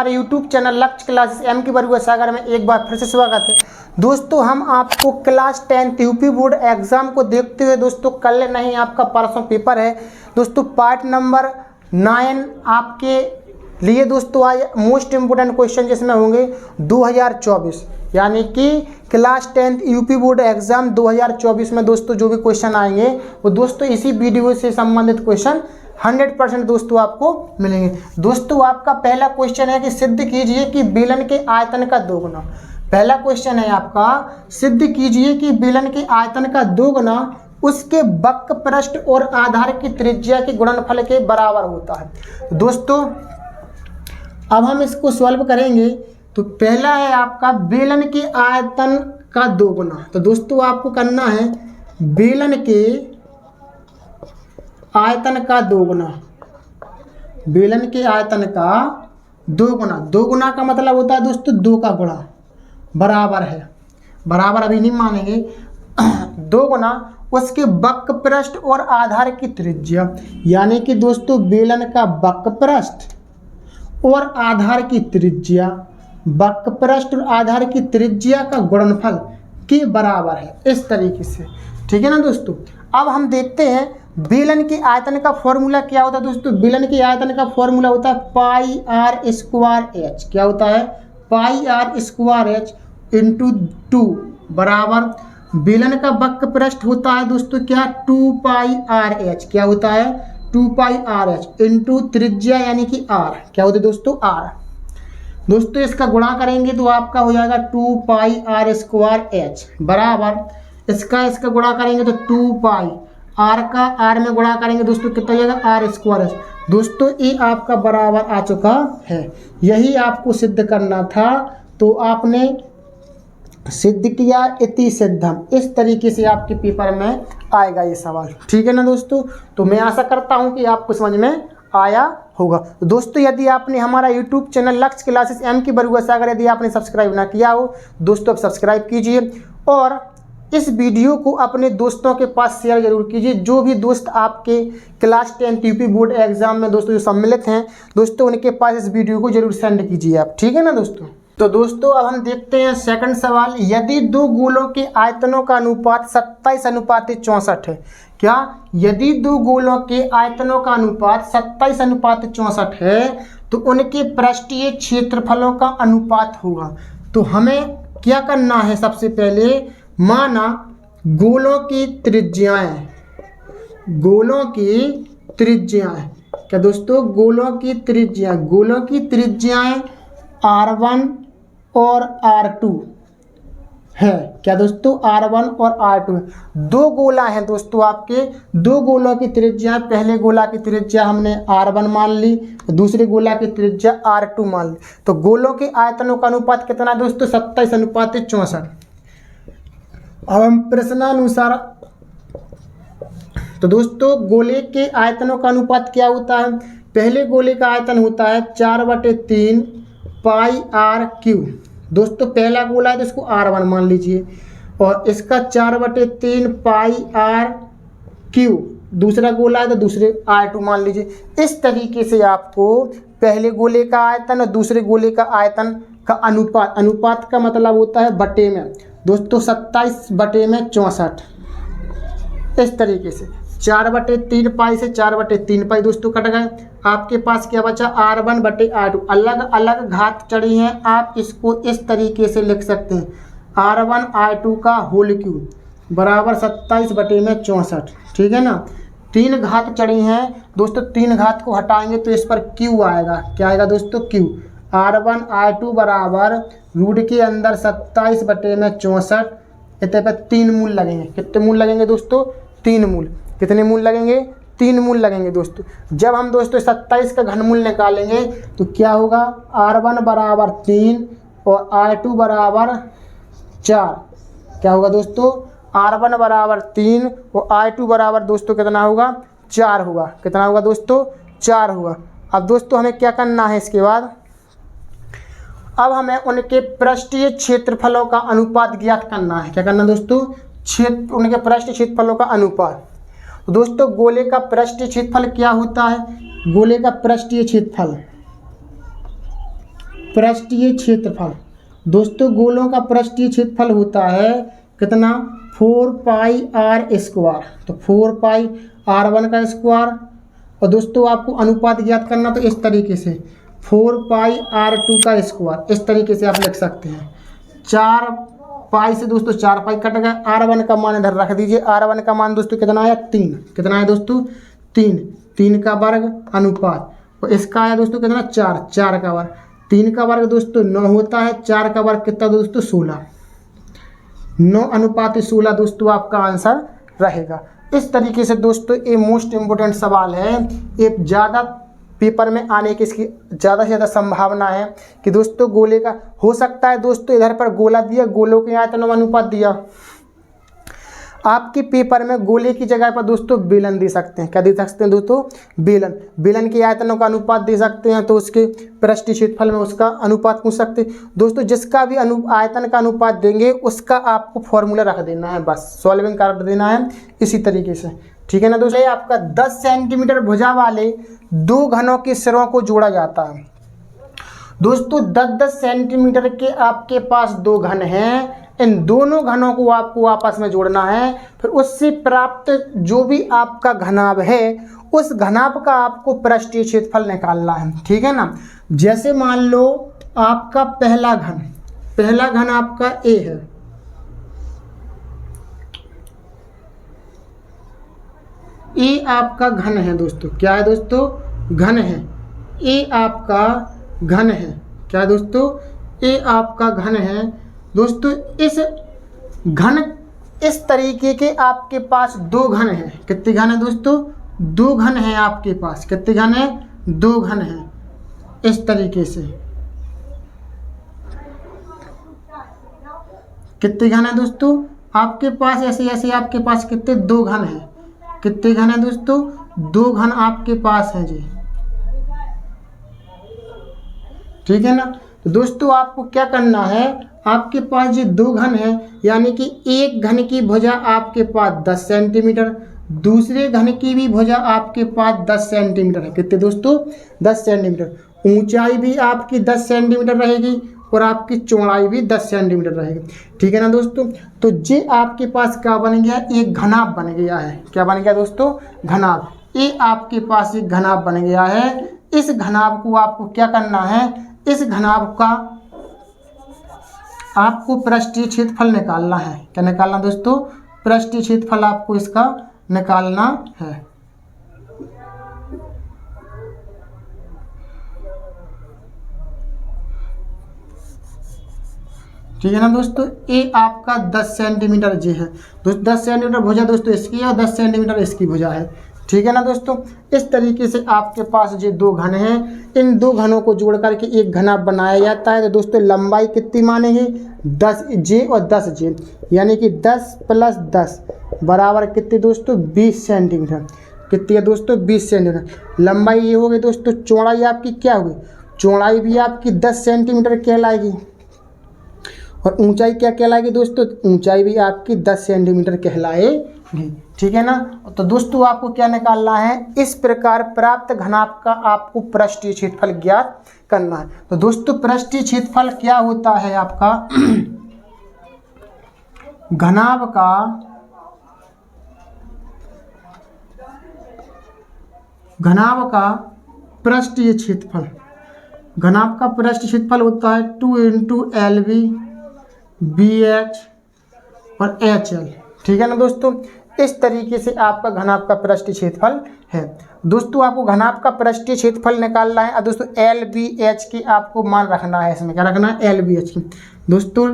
हमारे YouTube channel लक्ष्य classes M की बरुआ सागर में एक बार फिर से स्वागत है। दोस्तों हम आपको क्लास 10 यूपी बोर्ड एग्जाम को देखते हुए दोस्तों कल नहीं आपका परसों पेपर है दोस्तों पार्ट नंबर 9 आपके लिए दोस्तों आज मोस्ट इम्पोर्टेंट क्वेश्चन जिसमें होंगे 2024 यानी कि क्लास 10 यूपी बोर्ड एग्जाम 2024 में दोस्तों जो भी क्वेश्चन आएंगे वो दोस्तों इसी वीडियो से संबंधित क्वेश्चन 100% दोस्तों आपको मिलेंगे। दोस्तों आपका पहला क्वेश्चन है कि सिद्ध कीजिए कि बेलन के आयतन का दोगुना। पहला क्वेश्चन है आपका, सिद्ध कीजिए कि बेलन के आयतन का दोगुना उसके वक्र पृष्ठ और आधार की त्रिज्या के गुणनफल के बराबर होता है। दोस्तों अब हम इसको सॉल्व करेंगे। तो पहला है आपका बेलन के आयतन का दोगुना। तो दोस्तों आपको करना है बेलन के आयतन का दोगुना, बेलन के आयतन का दोगुना। दोगुना का मतलब होता है दोस्तों दो का गुणा, बराबर है, बराबर अभी नहीं मानेंगे, दोगुना उसके वक्र पृष्ठ और आधार की त्रिज्या, यानी कि दोस्तों बेलन का वक्र पृष्ठ और आधार की त्रिज्या, वक्र पृष्ठ और आधार की त्रिज्या का गुणनफल के बराबर है, इस तरीके से। ठीक है ना दोस्तों। अब हम देखते हैं बेलन के आयतन का फॉर्मूला क्या होता है। दोस्तों बेलन के आयतन का फॉर्मूला होता है पाई आर स्क्वायर एच। क्या होता है? पाई आर स्क्वायर एच इंटू 2 बराबर बेलन का वक्र पृष्ठ होता है दोस्तों क्या? 2 पाई आर एच। क्या होता है? 2 पाई आर एच इंटू त्रिज्या यानी कि आर। क्या होता है दोस्तों? आर। दोस्तों इसका गुणा करेंगे तो आपका हो जाएगा 2 पाई आर स्क्वायर एच बराबर इसका गुणा करेंगे तो 2 पाई आर का आर में गुणा करेंगे दोस्तों कितना हो जाएगा? R square h. दोस्तों ये आपका बराबर आ चुका है। यही आपको सिद्ध करना था तो आपने सिद्ध किया, इति सिद्धम। इस तरीके से आपके पेपर में आएगा ये सवाल। ठीक है ना दोस्तों। तो मैं आशा करता हूँ कि आपको समझ में आया होगा। तो दोस्तों यदि आपने हमारा यूट्यूब चैनल लक्ष्य क्लासेस एम की बरुआ सागर यदि आपने सब्सक्राइब ना किया हो दोस्तों अब सब्सक्राइब कीजिए और इस वीडियो को अपने दोस्तों के पास शेयर जरूर कीजिए। जो भी दोस्त आपके क्लास 10 यूपी बोर्ड एग्जाम में दोस्तों जो सम्मिलित हैं दोस्तों उनके पास इस वीडियो को जरूर सेंड कीजिए आप। ठीक है ना दोस्तों। तो दोस्तों अब हम देखते हैं सेकंड सवाल। यदि दो गोलों के आयतनों का अनुपात 27:64 है। क्या? यदि दो गोलों के आयतनों का अनुपात 27:64 है तो उनके पृष्ठीय क्षेत्रफलों का अनुपात होगा। तो हमें क्या करना है? सबसे पहले माना गोलों की त्रिज्याएं, गोलों की त्रिज्याएं, क्या दोस्तों? गोलों की त्रिज्याएं R1 और R2 है। क्या दोस्तों? R1 और R2 है। दो गोला हैं दोस्तों आपके, दो गोलों की त्रिज्या, पहले गोला की त्रिज्या हमने R1 मान ली, दूसरे गोला की त्रिज्या R2 मान ली। तो गोलों के आयतनों का अनुपात कितना दोस्तों? 27:64। अब हम प्रश्नानुसार तो दोस्तों गोले के आयतनों का अनुपात क्या होता है? पहले गोले का आयतन होता है 4/3 पाई आर क्यू। दोस्तों पहला गोला है तो इसको R1 मान लीजिए और इसका 4/3 पाई आर क्यू। दूसरा गोला है तो दूसरे R2 मान लीजिए। इस तरीके से आपको पहले गोले का आयतन और दूसरे गोले का आयतन का अनुपात, अनुपात का मतलब होता है बटे में दोस्तों 27/64। इस तरीके से 4/3 पाई से 4/3 पाई दोस्तों कट गए। आपके पास क्या बचा? R1/R2। अलग अलग घात चढ़ी हैं, आप इसको इस तरीके से लिख सकते हैं R1 R2 का होल क्यूब बराबर 27/64। ठीक है ना। 3 घात चढ़ी हैं दोस्तों, 3 घात को हटाएंगे तो इस पर क्यू आएगा। क्या आएगा दोस्तों? क्यू। R1 R2 बराबर रूट के अंदर 27/64। इतने पर 3 मूल लगेंगे। कितने मूल लगेंगे दोस्तों? 3 मूल। कितने मूल लगेंगे? 3 मूल लगेंगे दोस्तों। जब हम दोस्तों 27 का घनमूल निकालेंगे तो क्या होगा? R1 बराबर 3 और R2 बराबर 4। क्या होगा दोस्तों? R1 बराबर 3 और R2 बराबर दोस्तों कितना होगा? 4 होगा। कितना होगा दोस्तों? 4 होगा। अब दोस्तों हमें क्या करना है इसके बाद? अब हमें उनके पृष्ठीय क्षेत्रफलों का अनुपात ज्ञात करना है। क्या करना दोस्तों? उनके पृष्ठीय क्षेत्रफलों का अनुपात। तो दोस्तों गोले का पृष्ठीय क्षेत्रफल क्या होता है? गोले का पृष्ठीय क्षेत्रफल पृष्ठीय क्षेत्रफल। दोस्तों गोलों का पृष्ठीय क्षेत्रफल होता है कितना, 4 पाई आर स्क्वायर। तो 4 पाई r1 का स्क्वायर, और दोस्तों आपको अनुपात ज्ञात करना तो इस तरीके से 4 पाई r2 का स्क्वायर, इस तरीके से आप लिख सकते हैं। 4 पाई से दोस्तों 4 पाई कट गया, r1 का मान इधर रख दीजिए। r1 का मान दोस्तों कितना आया, 3। कितना है दोस्तों, 3 का वर्ग अनुपात, और इसका आया दोस्तों कितना, 4 का वर्ग। 3 का वर्ग दोस्तों 9 होता है, 4 का वर्ग कितना दोस्तों, 16। 9:16 दोस्तों आपका आंसर रहेगा। इस तरीके से दोस्तों ये मोस्ट इम्पोर्टेंट सवाल है, ये ज़्यादा पेपर में आने की इसकी ज़्यादा से ज़्यादा संभावना है कि दोस्तों गोले का हो सकता है। दोस्तों इधर पर गोला दिया, गोलों के आयतन अनुपात दिया, आपके पेपर में गोले की जगह पर दोस्तों बेलन दे सकते हैं। क्या दे सकते हैं दोस्तों, बेलन के आयतनों का अनुपात दे सकते हैं, तो उसके पृष्ठीय क्षेत्रफल में उसका अनुपात पूछ सकते हैं। दोस्तों जिसका भी आयतन का अनुपात देंगे उसका आपको फॉर्मूला रख देना है, बस सॉल्विंग कर देना है इसी तरीके से, ठीक है ना दोस्तों। आपका 10 सेंटीमीटर भुजा वाले 2 घनों के सिरों को जोड़ा जाता है। दोस्तों 10-10 सेंटीमीटर के आपके पास 2 घन हैं, इन दोनों घनों को आपको आपस में जोड़ना है, फिर उससे प्राप्त जो भी आपका घनाभ है उस घनाभ का आपको पृष्ठीय क्षेत्रफल निकालना है, ठीक है ना। जैसे मान लो आपका पहला घन आपका ए है, ए आपका घन है दोस्तों, क्या है दोस्तों, घन है। ए आपका घन है, क्या दोस्तों, ए आपका घन है। दोस्तों इस घन, इस तरीके के आपके पास 2 घन हैं। कितने घन है दोस्तों, 2 घन हैं आपके पास। कितने घन है, 2 घन हैं, इस तरीके से। कितने घन है दोस्तों आपके पास, ऐसे ऐसे आपके पास कितने, 2 घन हैं। कितने घन है दोस्तों, 2 घन आपके पास हैं जी, ठीक है ना। तो दोस्तों आपको क्या करना है, आपके पास जो 2 घन है, यानी कि एक घन की भुजा आपके पास 10 सेंटीमीटर, दूसरे घन की भी भुजा आपके पास 10 सेंटीमीटर है। कितने दोस्तों, 10 सेंटीमीटर। ऊंचाई भी आपकी 10 सेंटीमीटर रहेगी और आपकी चौड़ाई भी 10 सेंटीमीटर रहेगी, ठीक है ना दोस्तों। तो ये आपके पास क्या बन गया, एक घनाभ बन गया है। क्या बन गया दोस्तों, घनाभ। ये आपके पास एक घनाभ बन गया है। इस घनाभ को आपको क्या करना है, इस घनाभ का आपको पृष्ठीय क्षेत्रफल निकालना है। क्या निकालना दोस्तों, पृष्ठीय क्षेत्रफल आपको इसका निकालना है। ठीक है ना दोस्तों। ये आपका 10 सेंटीमीटर जी है दोस्तों, 10 सेंटीमीटर भुजा दोस्तों इसकी है और 10 सेंटीमीटर इसकी भुजा है, ठीक है ना दोस्तों। इस तरीके से आपके पास जो 2 घन हैं, इन 2 घनों को जोड़ करके एक घना बनाया जाता है। तो दोस्तों लंबाई कितनी मानेंगे, 10 जे और 10 जे, यानी कि 10 + 10 बराबर कितने दोस्तों, 20 सेंटीमीटर। कितनी है दोस्तों, 20 सेंटीमीटर। लंबाई ये हो गई दोस्तों। चौड़ाई आपकी क्या हुई, चौड़ाई भी आपकी 10 सेंटीमीटर कहलाएगी, और ऊंचाई क्या कहलाएगी दोस्तों, ऊंचाई भी आपकी 10 सेंटीमीटर कहलाएगी, ठीक है ना। तो दोस्तों आपको क्या निकालना है, इस प्रकार प्राप्त घनाभ का आपको पृष्ठीय क्षेत्रफल ज्ञात करना है। तो दोस्तों पृष्ठीय क्षेत्रफल क्या होता है आपका, घनाभ का पृष्ठीय क्षेत्रफल, घनाभ का पृष्ठीय क्षेत्रफल होता है 2 × LB BH और HL, ठीक है ना दोस्तों। इस तरीके से आपका घनाभ का पृष्ठीय क्षेत्रफल है। दोस्तों आपको घनाभ का पृष्ठीय क्षेत्रफल निकालना है। दोस्तों LBH की आपको मान रखना है, इसमें क्या रखना है, LBH की। दोस्तों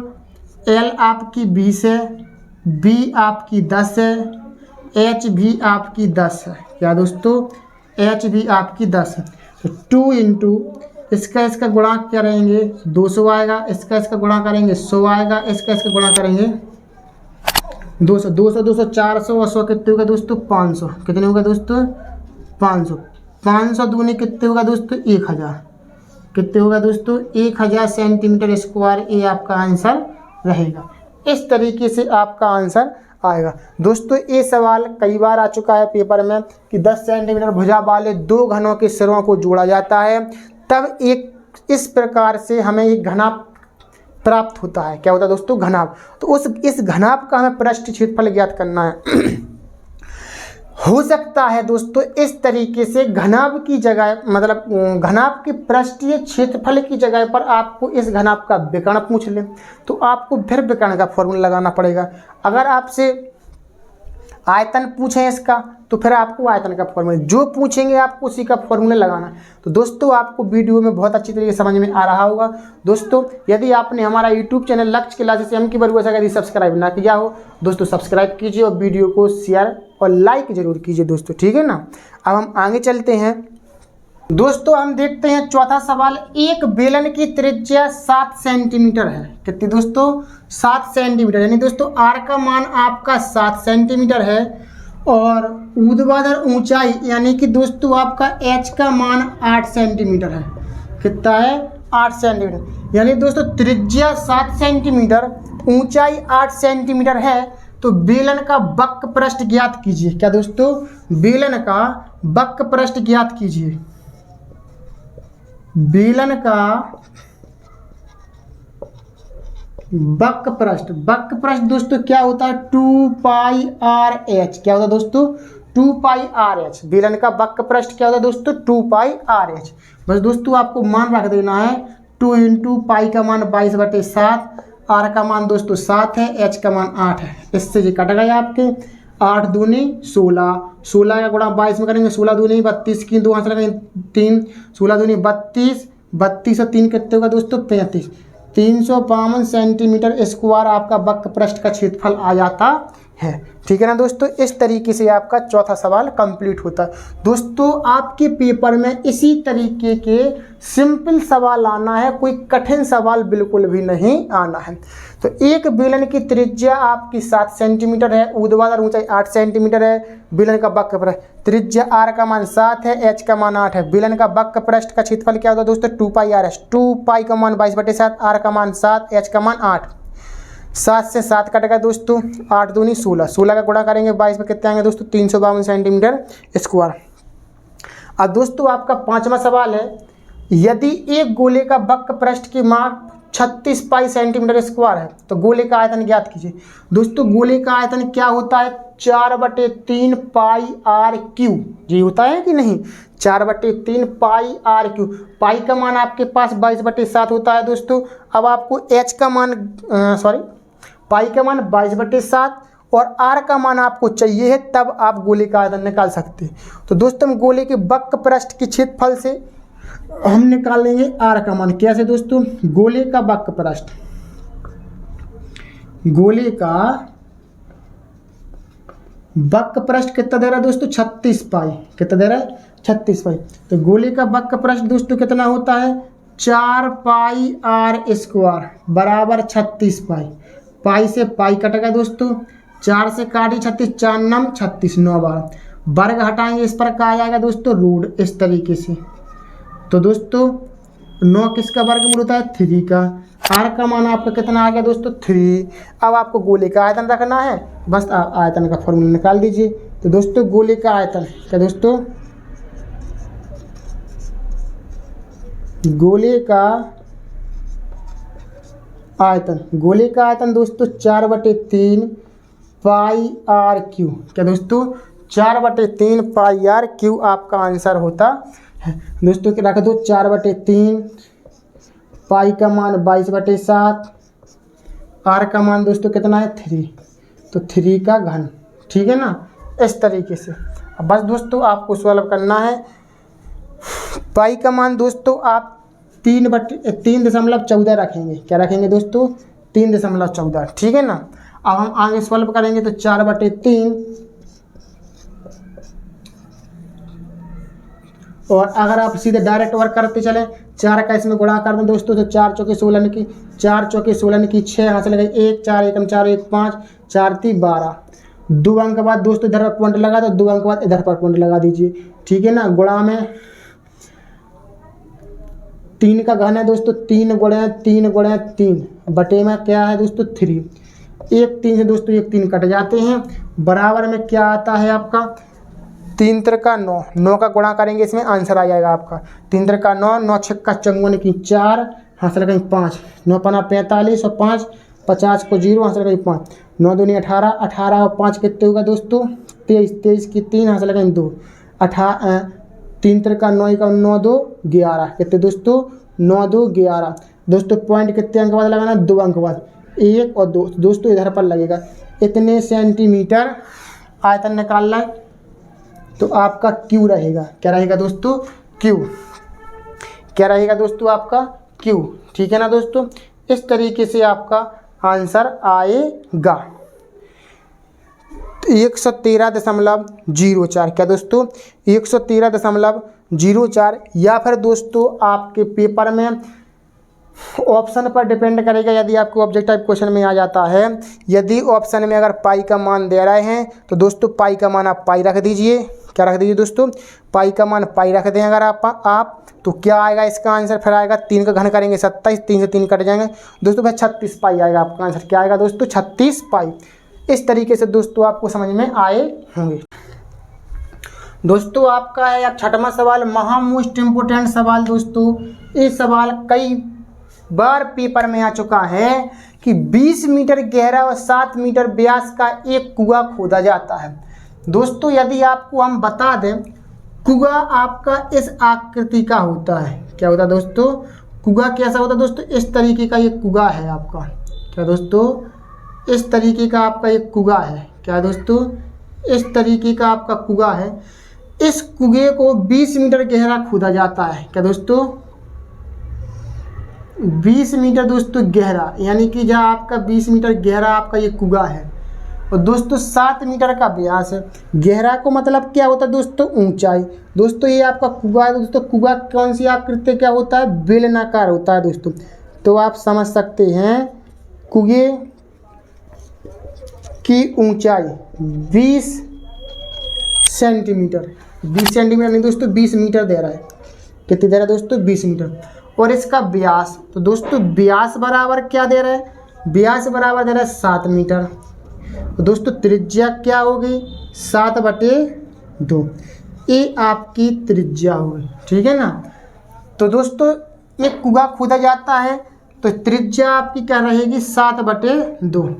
L आपकी 20 है, B आपकी 10 है, H भी आपकी 10 है। क्या दोस्तों, H भी आपकी 10 है। तो 2 × इसका गुणा करेंगे 200 आएगा, इसका गुणा करेंगे 100 आएगा, इसका गुणा करेंगे 200 400 और 100 कितने होगा दोस्तों, 500। कितने होगा दोस्तों, 500। 500 दूनी कितने होगा दोस्तों, 1000। कितने होगा दोस्तों, 1000 सेंटीमीटर स्क्वायर। ये आपका आंसर रहेगा। इस तरीके से आपका आंसर आएगा। दोस्तों ये सवाल कई बार आ चुका है पेपर में कि 10 सेंटीमीटर भुजा वाले 2 घनों के सिरों को जोड़ा जाता है, तब एक इस प्रकार से हमें एक घनाभ प्राप्त होता है। क्या होता है दोस्तों? घनाभ। तो इस घनाभ का हमें पृष्ठ क्षेत्रफल ज्ञात करना है। हो सकता है दोस्तों इस तरीके से घनाभ की जगह, मतलब घनाभ के पृष्ठीय क्षेत्रफल की जगह पर आपको इस घनाभ का विकर्ण पूछ ले, तो आपको फिर विकर्ण का फॉर्मूला लगाना पड़ेगा। अगर आपसे आयतन पूछें इसका, तो फिर आपको आयतन का फॉर्मूला, जो पूछेंगे आपको उसी का फॉर्मूला लगाना है। तो दोस्तों आपको वीडियो में बहुत अच्छी तरीके से समझ में आ रहा होगा। दोस्तों यदि आपने हमारा यूट्यूब चैनल लक्ष्य क्लासेस एम की बरुआ यदि सब्सक्राइब ना किया हो दोस्तों, सब्सक्राइब कीजिए और वीडियो को शेयर और लाइक जरूर कीजिए दोस्तों, ठीक है ना। अब हम आगे चलते हैं दोस्तों। हम देखते हैं चौथा सवाल। एक बेलन की त्रिज्या 7 सेंटीमीटर है। कितनी दोस्तों? 7 सेंटीमीटर, यानी दोस्तों आर का मान आपका 7 सेंटीमीटर है और ऊर्ध्वाधर ऊंचाई यानी कि दोस्तों आपका एच का मान 8 सेंटीमीटर है। कितना है? 8 सेंटीमीटर। यानी दोस्तों त्रिज्या 7 सेंटीमीटर, ऊंचाई 8 सेंटीमीटर है। तो बेलन का वक्र पृष्ठ ज्ञात कीजिए। क्या दोस्तों? बेलन का वक्र पृष्ठ ज्ञात कीजिए। बेलन का वक्र पृष्ठ दोस्तों क्या होता है? 2 पाई आर एच। क्या होता है दोस्तों? 2 पाई आर एच। बेलन का वक्र पृष्ठ क्या होता है दोस्तों? 2 पाई आर एच। बस दोस्तों आपको मान रख देना है 2 इंटू पाई का मान 22/7, आर का मान दोस्तों 7 है, एच का मान 8 है। इससे ये कट गए आपके 8 दूनी 16, 16 का गुणा 22 में करेंगे, 16 दूनी 32 की 2 हाथ लगेंगे 3, 16 दूनी 32, 32 और 3 कितने होगा दोस्तों? 35। 352 सेंटीमीटर स्क्वायर आपका वक्र पृष्ठ का क्षेत्रफल आ जाता है। ठीक है ना दोस्तों। इस तरीके से आपका चौथा सवाल कंप्लीट होता है। दोस्तों आपके पेपर में इसी तरीके के सिंपल सवाल आना है, कोई कठिन सवाल बिल्कुल भी नहीं आना है। तो एक बेलन की त्रिज्या आपकी 7 सेंटीमीटर है, ऊर्ध्वाधर ऊंचाई 8 सेंटीमीटर है। बेलन का वक्र पृष्ठ, त्रिज्या आर का मान 7 है, एच का मान 8 है। बेलन का वक्र पृष्ठ का क्षेत्रफल क्या होता है दोस्तों? 2 पाई आर एच। 2 पाई का मान 22/7, आर का मान 7, एच का मान 8। 7 से 7 कटेगा दोस्तों, 8 दूनी 16, 16 का गुणा करेंगे 22 में कितने आएंगे दोस्तों? 352 सेंटीमीटर स्क्वायर। अब दोस्तों आपका पांचवा सवाल है, यदि एक गोले का वक्र पृष्ठ की माप 36 पाई सेंटीमीटर स्क्वायर है तो गोले का आयतन ज्ञात कीजिए। दोस्तों गोले का आयतन क्या होता है? 4/3 पाई आर क्यू। ये होता है कि नहीं? 4/3 पाई आर क्यू। पाई का मान आपके पास 22/7 होता है दोस्तों। अब आपको एच का मान पाई का मान 22/7 और आर का मान आपको चाहिए है, तब आप गोले का आयतन निकाल सकते हैं। तो दोस्तों हम गोले के वक्र पृष्ठ के क्षेत्रफल से हम निकालेंगे आर का मान। कैसे दोस्तों? गोले का वक्र पृष्ठ, गोले का वक्र पृष्ठ कितना दे रहा है दोस्तों? 36 पाई। कितना दे रहा है? 36 पाई। तो गोले का वक्र पृष्ठ दोस्तों कितना होता है? 4 पाई आर स्क्वायर बराबर 36 पाई। पाई से पाई कटेगा दोस्तों, 4 से काटी 36, 4 9 36, 9 12। वर्ग हटाएंगे, इस पर कहा जाएगा दोस्तों रूट, इस तरीके से। तो दोस्तों 9 किसका वर्गमूल होता है? 3 का। आर का मान आपका कितना आ गया दोस्तों? 3। अब आपको गोले का आयतन रखना है, बस आप आयतन का फॉर्मूला निकाल दीजिए। तो दोस्तों गोले का आयतन क्या दोस्तों? गोले का आयतन, गोले का आयतन दोस्तों 4/3 पाई आर क्यू। क्या दोस्तों? 4/3 पाई आर क्यू आपका आंसर होता है दोस्तों। रख दो 4/3, पाई का मान 22/7, आर का मान दोस्तों कितना है? 3। तो 3 का घन। ठीक है ना, इस तरीके से। अब बस दोस्तों आपको सॉल्व करना है। पाई का मान दोस्तों आप 3.14 रखेंगे। क्या रखेंगे दोस्तों? 3.14। ठीक है ना। अब हम आगे सॉल्व करेंगे तो 4/3, और अगर आप सीधे डायरेक्ट वर्क करते चले, 4 का इसमें गुणा कर दें दोस्तों तो 4 चौके 16 की 4 चौके 16 की 6 यहाँ से लगे 1 4 1 4 1 5 4 3 12। 2 अंक के बाद दोस्तों इधर पर पॉइंट लगा दो, 2 अंक के बाद इधर पर पॉइंट लगा दीजिए। ठीक है ना। गुणा में 3 का घन है दोस्तों, 3 गुणे 3 गुणे 3 बटे में क्या है दोस्तों? 3। 1 3 से दोस्तों 1 3 कट जाते हैं। बराबर में क्या आता है आपका? 3 त्रिका 9, 9 का गुणा करेंगे इसमें आंसर आ जाएगा आपका 3 त्रिका 9, 9 छक्का 54 की 4, हाथ लगाएंगे 5, 9 पना 45 और 5 50 को 0, हाथ लगाएंगे 5, 9 दूनी 18, 18 और 5 कितने होगा दोस्तों 23, 23 की 3, हाथ लगाएंगे 2, 3 त्रिका 9 का 9 2 11, कितने दोस्तों 9 2 11। दोस्तों पॉइंट कितने अंक बाद लगाना, 2 अंक बाद, 1 और 2 दोस्तों इधर पर लगेगा। इतने सेंटीमीटर आयतन निकालना है तो आपका क्यू रहेगा, क्या रहेगा दोस्तों क्यू, क्या रहेगा दोस्तों आपका क्यू, ठीक है ना दोस्तों। इस तरीके से आपका आंसर आएगा 113.04, क्या दोस्तों 113.04। या फिर दोस्तों आपके पेपर में ऑप्शन पर डिपेंड करेगा, यदि आपको ऑब्जेक्टिव क्वेश्चन में आ जाता है, यदि ऑप्शन में अगर पाई का मान दे रहे हैं तो दोस्तों पाई का मान आप पाई रख दीजिए, क्या रख दीजिए दोस्तों पाई का मान पाई रख दें अगर आप तो क्या आएगा इसका आंसर, फिर आएगा 3 का घन करेंगे 27, 3 से 3 कट जाएंगे दोस्तों, फिर 36 पाई आएगा आपका आंसर, क्या आएगा दोस्तों 36 पाई। इस तरीके से दोस्तों आपको समझ में आए होंगे। दोस्तों आपका है अब 6वां सवाल, महा मोस्ट इम्पोर्टेंट सवाल दोस्तों। ये सवाल कई बार पेपर में आ चुका है कि 20 मीटर गहरा और 7 मीटर व्यास का एक कुआं खोदा जाता है। दोस्तों यदि आपको हम बता दें, कुआं आपका इस आकृति का होता है, क्या होता है दोस्तों कुआं कैसा होता है दोस्तों, इस तरीके का ये कुआं है आपका, क्या दोस्तों इस तरीके का आपका एक कुआं है, क्या दोस्तों इस तरीके का आपका कुआं है। इस कुएं को 20 मीटर गहरा खोदा जाता है, क्या दोस्तों 20 मीटर दोस्तों गहरा, यानी कि जहाँ आपका 20 मीटर गहरा आपका ये कुआं है और दोस्तों 7 मीटर का व्यास है। गहरा को मतलब क्या होता है दोस्तों ऊंचाई। दोस्तों ये आपका कुआं है दोस्तों, कुआं कौन सी आकृति क्या होता है, बेलनाकार होता है दोस्तों। तो आप समझ सकते हैं कुएं की ऊंचाई 20 सेंटीमीटर, 20 सेंटीमीटर नहीं दोस्तों 20 मीटर दे रहा है, कितनी दे रहा है दोस्तों 20 मीटर। और इसका व्यास, तो दोस्तों व्यास बराबर क्या दे रहा है, व्यास बराबर दे रहा है 7 मीटर। तो दोस्तों त्रिज्या क्या होगी 7/2, ये आपकी त्रिज्या होगी, ठीक है ना। तो दोस्तों एक कुआं खोदा जाता है तो त्रिज्या आपकी क्या रहेगी 7/2,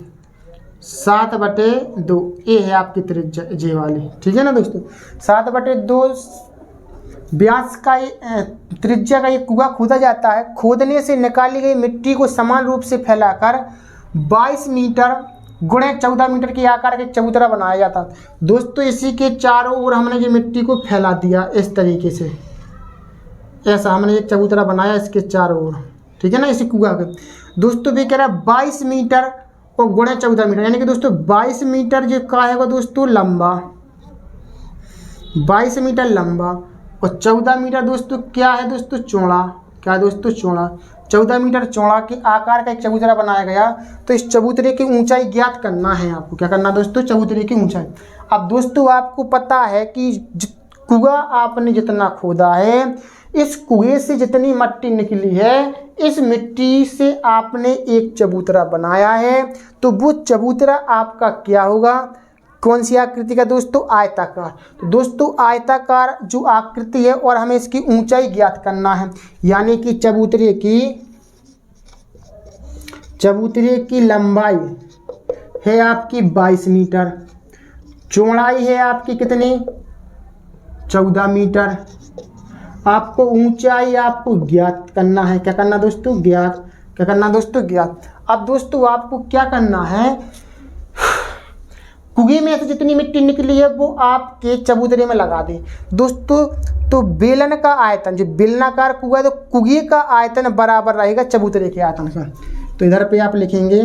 7/2 ये है आपकी त्रिज्या जे वाली, ठीक है ना दोस्तों। 7/2 व्यास का त्रिज्या का ये कुआं खोदा जाता है। खोदने से निकाली गई मिट्टी को समान रूप से फैलाकर 22 मीटर गुणे 14 मीटर के आकार के चबूतरा बनाया जाता है। दोस्तों इसी के चारों ओर हमने ये मिट्टी को फैला दिया इस तरीके से, ऐसा हमने एक चबूतरा बनाया इसके चारों ओर, ठीक है ना, इसी कुआं के। दोस्तों भी कह रहा है 22 मीटर और गुणे 14 मीटर, यानी कि दोस्तों 22 मीटर जो का है वो दोस्तों लंबा, 22 मीटर लंबा और 14 मीटर दोस्तों क्या है दोस्तों चौड़ा, क्या है दोस्तों चौड़ा। 14 मीटर चौड़ा के आकार का एक चबूतरा बनाया गया। तो इस चबूतरे की ऊंचाई ज्ञात करना है आपको, क्या करना दोस्तों चबूतरे की ऊंचाई। अब दोस्तों आपको पता है कि कुआं आपने जितना खोदा है, इस कुएं से जितनी मिट्टी निकली है, इस मिट्टी से आपने एक चबूतरा बनाया है, तो वो चबूतरा आपका क्या होगा, कौन सी आकृति का दोस्तों आयताकार। तो दोस्तों आयताकार जो आकृति है और हमें इसकी ऊंचाई ज्ञात करना है, यानी कि चबूतरे की लंबाई है आपकी 22 मीटर, चौड़ाई है आपकी कितनी 14 मीटर, आपको ऊंचाई आपको ज्ञात करना है, क्या करना दोस्तों ज्ञात, क्या करना दोस्तों ज्ञात। अब दोस्तों आपको क्या करना है, कुएं में से जितनी मिट्टी निकली है वो आपके चबूतरे में लगा दे दोस्तों। तो बेलन का आयतन, जो बेलनाकार कुआं है तो कुएं का आयतन बराबर रहेगा चबूतरे के आयतन का। तो इधर पे आप लिखेंगे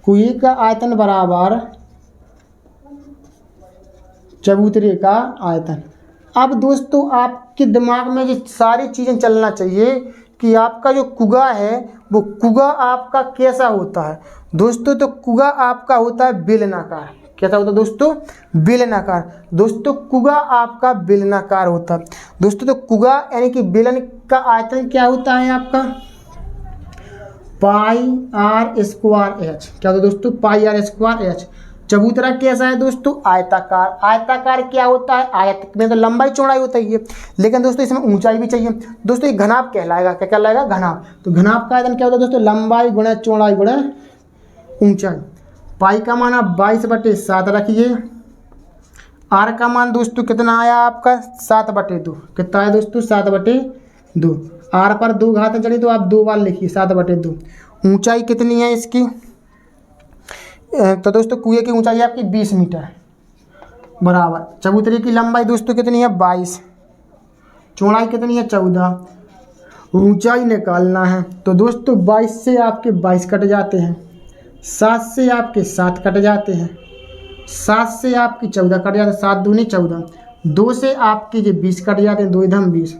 कुएं का आयतन बराबर चबूतरे का आयतन। अब दोस्तों आपके दिमाग में ये सारी चीज़ें चलना चाहिए कि आपका जो कुआं है वो कुआं आपका कैसा होता है दोस्तों। तो कुआं आपका होता है बेलनाकार, कैसा होता है दोस्तों बेलनाकार। दोस्तों कुआं आपका बेलनाकार होता है दोस्तों। तो कुआं यानी कि बेलन का आयतन क्या होता है आपका पाई आर स्क्वायर एच। क्या होता है दोस्तों? पाई आर स्क्वायर एच। चबूतरा कैसा है दोस्तों? आयताकार। आयताकार क्या होता है? आयत में तो लंबाई चौड़ाई होता ही है, लेकिन दोस्तों इसमें ऊंचाई भी चाहिए। दोस्तों ये घनाभ कहलाएगा। क्या कहलाएगा? घनाभ। तो घनाभ का आयतन क्या होता है दोस्तों? लंबाई गुणा चौड़ाई गुणा ऊंचाई। पाई का मान आप 22/7 रखिए। आर का मान दोस्तों कितना आया आपका? 7/2। कितना आया दोस्तों? 7/2। आर पर 2 घातें चढ़ी तो आप 2 बार लिखिए 7/2। ऊंचाई कितनी है इसकी? तो दोस्तों कुएं की ऊंचाई आपकी 20 मीटर बराबर। चबूतरे की लंबाई दोस्तों कितनी है? 22। चौड़ाई कितनी है? 14। ऊंचाई निकालना है तो दोस्तों 22 से आपके 22 कट जाते हैं, 7 से आपके 7 कट जाते हैं, 7 से आपकी 14 कट जाते हैं, 7 दूनी 14। 2 से आपके ये 20 कट जाते हैं, 2 इधम 20।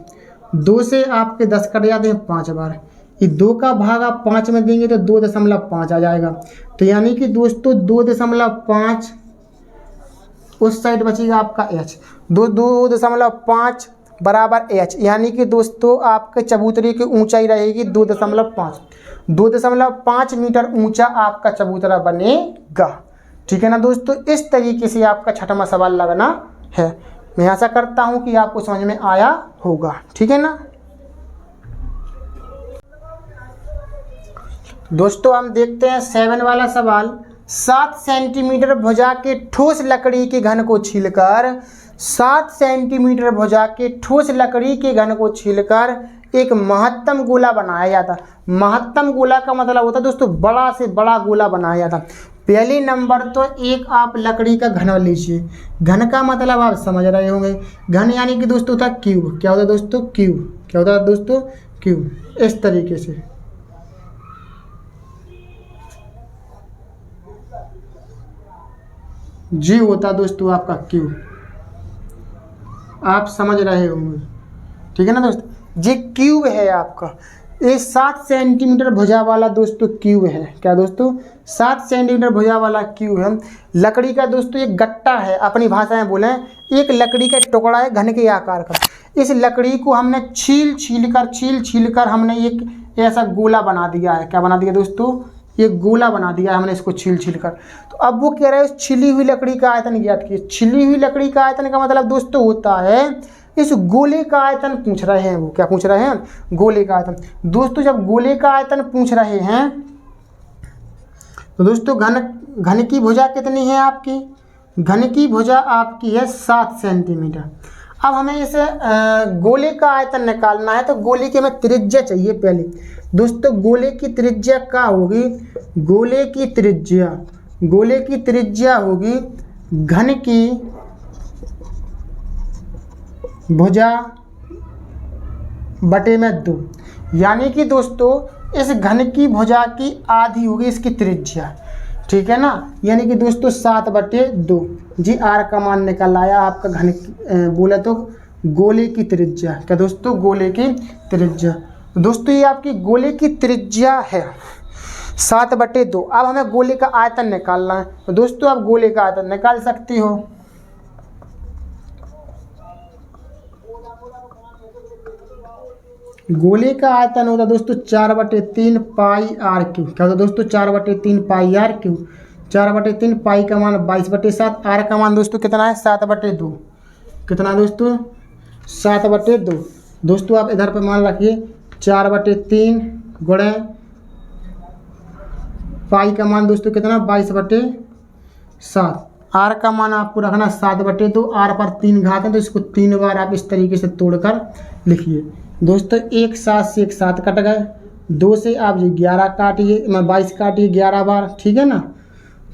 2 से आपके 10 कट जाते हैं 5 बार। ये 2 का भाग आप 5 में देंगे तो 2.5 आ जाएगा। तो यानी कि दोस्तों 2.5 उस साइड बचेगा आपका एच। 2.5 बराबर एच, यानी कि दोस्तों आपके चबूतरे की ऊंचाई रहेगी 2.5। 2.5 मीटर ऊंचा आपका चबूतरा बनेगा। ठीक है ना दोस्तों? इस तरीके से आपका छठवां सवाल लगना है। मैं आशा करता हूं कि आपको समझ में आया होगा। ठीक है ना दोस्तों? हम देखते हैं 7 वाला सवाल। 7 सेंटीमीटर भुजा के ठोस लकड़ी के घन को छीलकर 7 सेंटीमीटर भुजा के ठोस लकड़ी के घन को छीलकर एक महत्तम गोला बनाया जाता। महत्तम गोला का मतलब होता है दोस्तों बड़ा से बड़ा गोला बनाया जाता। पहले नंबर तो एक आप लकड़ी का घन लीजिए। घन का मतलब आप समझ रहे होंगे। घन यानी कि दोस्तों होता क्यूब। क्या होता है दोस्तों? क्यूब। क्या होता है दोस्तों? क्यूब। इस तरीके से जी होता दोस्तों आपका क्यूब। आप समझ रहे होंगे। ठीक है ना दोस्तों? ये क्यूब है आपका। ये 7 सेंटीमीटर भुजा वाला दोस्तों क्यूब है। क्या दोस्तों? 7 सेंटीमीटर भुजा वाला क्यूब है। लकड़ी का दोस्तों एक गट्टा है, अपनी भाषा में बोलें एक लकड़ी का टुकड़ा है घन के आकार का। इस लकड़ी को हमने छील कर हमने एक ऐसा गोला बना दिया है। क्या बना दिया दोस्तों? ये गोला बना दिया है हमने इसको छील कर। तो अब वो कह रहे हैं छिली हुई लकड़ी का आयतन ज्ञात कीजिए। छिली हुई लकड़ी का आयतन का मतलब दोस्तों होता है इस गोले का आयतन पूछ रहे हैं। वो क्या पूछ रहे हैं? गोले का आयतन। दोस्तों जब गोले का आयतन पूछ रहे हैं तो दोस्तों घन की भुजा कितनी है आपकी? घन की भुजा आपकी है 7 सेंटीमीटर। अब हमें इसे गोले का आयतन निकालना है तो गोले की हमें त्रिज्या चाहिए पहले। दोस्तों गोले की त्रिज्या क्या होगी? गोले की त्रिज्या होगी घन की भुजा बटे में 2। यानी कि दोस्तों इस घन की भुजा की आधी होगी इसकी त्रिज्या। ठीक है ना? यानी कि दोस्तों 7/2 जी। आर का मान निकल आया आपका घन बोले तो गोले की त्रिज्या। क्या दोस्तों? गोले की त्रिज्या। दोस्तों ये आपकी गोले की त्रिज्या है 7/2। अब हमें गोले का आयतन निकालना है तो दोस्तों आप गोले का आयतन निकाल सकती हो। गोले का आयतन होता दोस्तों 4/3 पाई आर क्यूब। क्या होता दोस्तों? 4/3 पाई आर क्यूब। 4/3 पाई का मान 22/7। आर का मान दोस्तों कितना है? 7/2। कितना दोस्तों? 7/2। दोस्तों आप इधर पर मान रखिए 4/3 गुणे पाई का मान दोस्तों कितना? 22/7। आर का मान आपको रखना 7/2। आर पर 3 घात है तो इसको 3 बार आप इस तरीके से तोड़कर लिखिए। दोस्तों एक 7 से एक 7 कट गए। 2 से आप ये 11 काटिए, 22 काटिए 11 बार। ठीक है ना?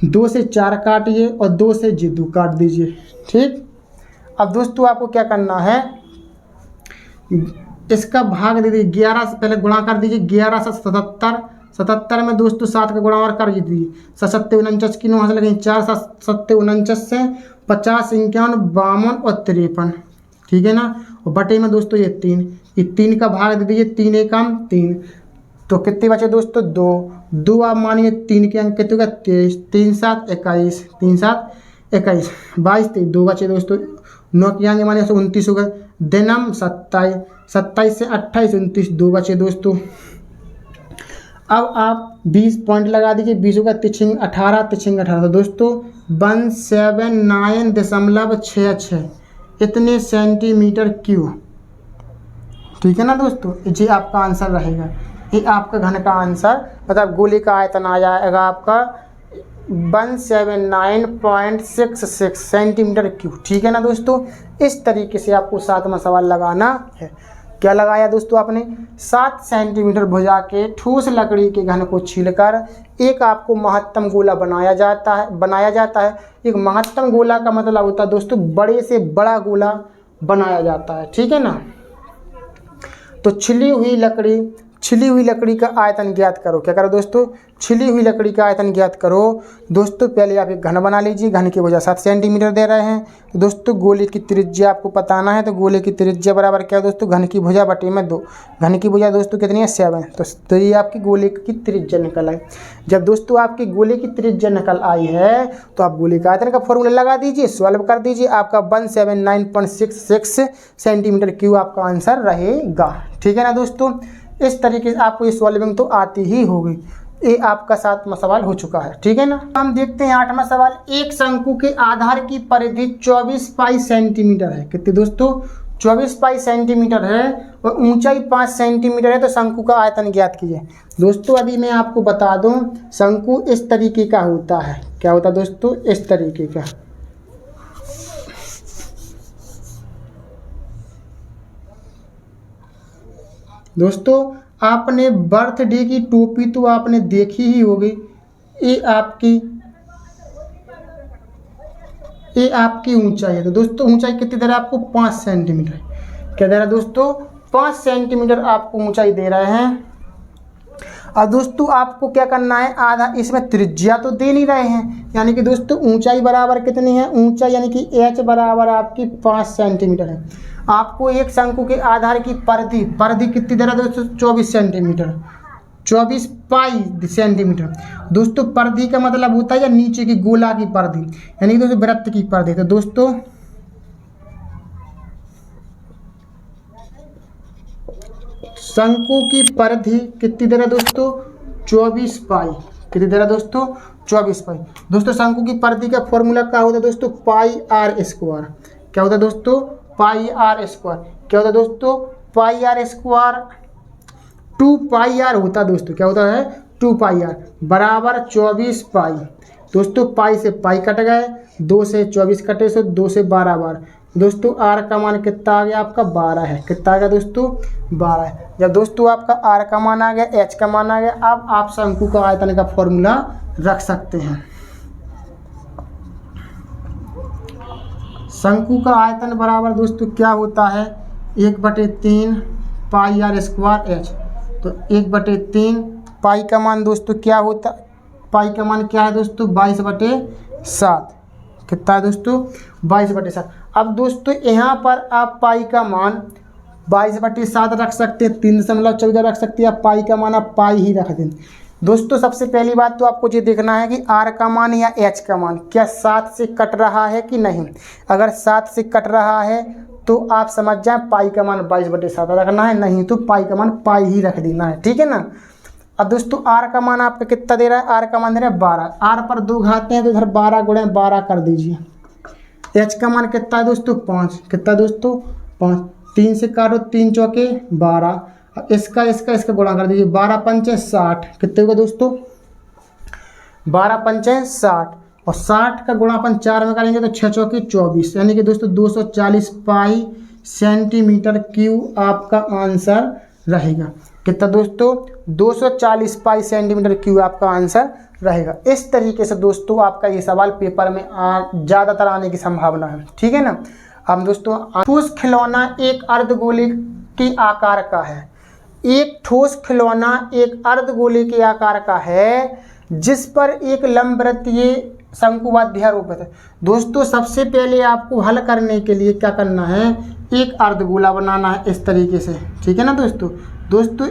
2 से 4 काटिए और 2 से जी 2 काट दीजिए। ठीक। अब दोस्तों आपको क्या करना है? इसका भाग दे दीजिए। 11 से पहले गुणा कर दीजिए। 11 से 77। 77 में दोस्तों 7 का गुणा और कर दीजिए। 7 7 49 की 9 से लगेंगे 4 7 7 49 से 50 51 52 और 53। ठीक है ना? और बटे में दोस्तों ये 3 का भाग दे दीजिए। 3 एकम 3 तो कितने बचे दोस्तों? 2 आप मानिए 3 के अंक कितने का? 23। 3 7 21 3 7 21 22 23 2 बचे दोस्तों। 9 के अंक मानिए 29 हो गए। दिनम 27 27 से 28 29 2 बचे दोस्तों। अब आप 20 पॉइंट लगा दीजिए, 20 होगा तिछिंग 18, तिछिंग 18। तो दोस्तों 179.66 इतने सेंटीमीटर क्यूब, ठीक है ना दोस्तों। ये आपका आंसर रहेगा, ये आपका घन का आंसर, मतलब गोले का आयतन आ जाएगा आपका 179.66 सेंटीमीटर क्यूब, ठीक है ना दोस्तों। इस तरीके से आपको 7वां सवाल लगाना है। क्या लगाया दोस्तों आपने, 7 सेंटीमीटर भुजा के ठोस लकड़ी के घन को छीलकर एक आपको महत्तम गोला बनाया जाता है। एक महत्तम गोला का मतलब होता है दोस्तों बड़े से बड़ा गोला बनाया जाता है, ठीक है ना। तो छिली हुई लकड़ी का आयतन ज्ञात करो। क्या करो दोस्तों, छिली हुई लकड़ी का आयतन ज्ञात करो। दोस्तों पहले आप एक घन बना लीजिए, घन की भुजा 7 सेंटीमीटर दे रहे हैं। तो दोस्तों गोले की त्रिज्या आपको बताना है, तो गोले की त्रिज्या बराबर क्या है दोस्तों, घन की भुजा बटे में 2। घन की भुजा दोस्तों कितनी है, 7। तो ये आपकी गोले की त्रिज्या निकल आई। जब दोस्तों आपकी गोले की त्रिज्या निकल आई है तो आप गोले का आयतन का फॉर्मूला लगा दीजिए, सॉल्व कर दीजिए। आपका 179.66 सेंटीमीटर क्यूब आपका आंसर रहेगा, ठीक है ना दोस्तों। इस तरीके से आपको ये सॉल्विंग तो आती ही होगी। ये आपका 7वां सवाल हो चुका है, ठीक है ना। हम देखते हैं 8वां सवाल। एक शंकु के आधार की परिधि 24 पाई सेंटीमीटर है। कितनी दोस्तों, 24 पाई सेंटीमीटर है और ऊंचाई 5 सेंटीमीटर है। तो शंकु का आयतन ज्ञात कीजिए। दोस्तों अभी मैं आपको बता दूं, शंकु इस तरीके का होता है। क्या होता है दोस्तों, इस तरीके का। दोस्तों आपने बर्थडे की टोपी तो आपने देखी ही होगी। ये आपकी ऊंचाई है। तो दोस्तों ऊंचाई कितनी दे रहा है आपको, 5 सेंटीमीटर। क्या दे रहा है दोस्तों, 5 सेंटीमीटर आपको ऊंचाई दे रहे हैं। और दोस्तों आपको क्या करना है, आधा इसमें त्रिज्या तो दे नहीं रहे हैं, यानी कि दोस्तों ऊंचाई बराबर कितनी है, ऊंचाई यानी कि h बराबर आपकी 5 सेंटीमीटर है। आपको एक शंकु के आधार की परिधि कितनी दे रहा है दोस्तों, 24 सेंटीमीटर, 24 पाई सेंटीमीटर। दोस्तों परिधि का मतलब होता है या नीचे की गोला की परिधि, यानी कि दोस्तों वृत्त की परिधि। तो दोस्तों शंकु की परिधि कितनी दे रहा है दोस्तों, 24 पाई। कितनी दे रहा है दोस्तों, 24 पाई। दोस्तों शंकु की परिधि का फॉर्मूला क्या होता है दोस्तों, पाई आर स्क्वायर। क्या होता है दोस्तों, पाई आर स्क्वायर। क्या होता है दोस्तों, पाई आर स्क्वायर 2 पाई आर होता है दोस्तों। क्या होता है, 2 पाई आर बराबर 24 पाई। दोस्तों पाई से पाई कट गए, 2 से 24 कटे, सो 2 से 12 बार। दोस्तों आर का मान कितना आ गया आपका, 12 है। कितना आ गया दोस्तों, 12 है। जब दोस्तों आपका आर का मान आ गया, एच का मान आ गया, अब आप शंकु का आयतन का फॉर्मूला रख सकते हैं। शंकु का आयतन बराबर दोस्तों क्या होता है, 1/3 पाई आर स्क्वायर एच। तो 1/3 पाई का मान दोस्तों क्या होता, पाई का मान क्या है दोस्तों, 22/7। कितना है दोस्तों, 22/7। अब दोस्तों यहाँ पर आप पाई का मान 22/7 रख सकते हैं, 3.14 रख सकते हैं, आप पाई का मान आप पाई ही रख दें। दोस्तों सबसे पहली बात तो आपको ये देखना है कि आर का मान या एच का मान क्या 7 से कट रहा है कि नहीं। अगर 7 से कट रहा है तो आप समझ जाएं पाई का मान 22/7 रखना है, नहीं तो पाई का मान पाई ही रख देना है, ठीक है ना। अब दोस्तों आर का मान आपका कितना दे रहा है, आर का मान दे रहा है 12। आर पर 2 घाते हैं तो इधर 12 गुणे 12 कर दीजिए। एच का मान कितना है दोस्तों, 5। कितना दोस्तों, 5। 3 से काटो, 3 चौके 12। इसका गुणा कर दीजिए, 12 पंचे 60। कितने होगा दोस्तों, 12 पंचे 60। और 60 का गुणा अपन 4 में करेंगे तो 6 चौके 24, यानी कि दोस्तों 240 पाई सेंटीमीटर क्यूब आपका आंसर रहेगा। कितना दोस्तों, 240 पाई सेंटीमीटर क्यूब आपका आंसर रहेगा। इस तरीके से दोस्तों आपका ये सवाल पेपर में ज़्यादातर आने की संभावना है, ठीक है ना। अब दोस्तों ठोस खिलौना एक अर्धगोले के आकार का है। एक ठोस खिलौना एक अर्धगोले के आकार का है जिस पर एक लंबवृत्तीय शंकु अध्यारोपित है। दोस्तों सबसे पहले आपको हल करने के लिए क्या करना है, एक अर्धगोला बनाना है इस तरीके से, ठीक है ना दोस्तों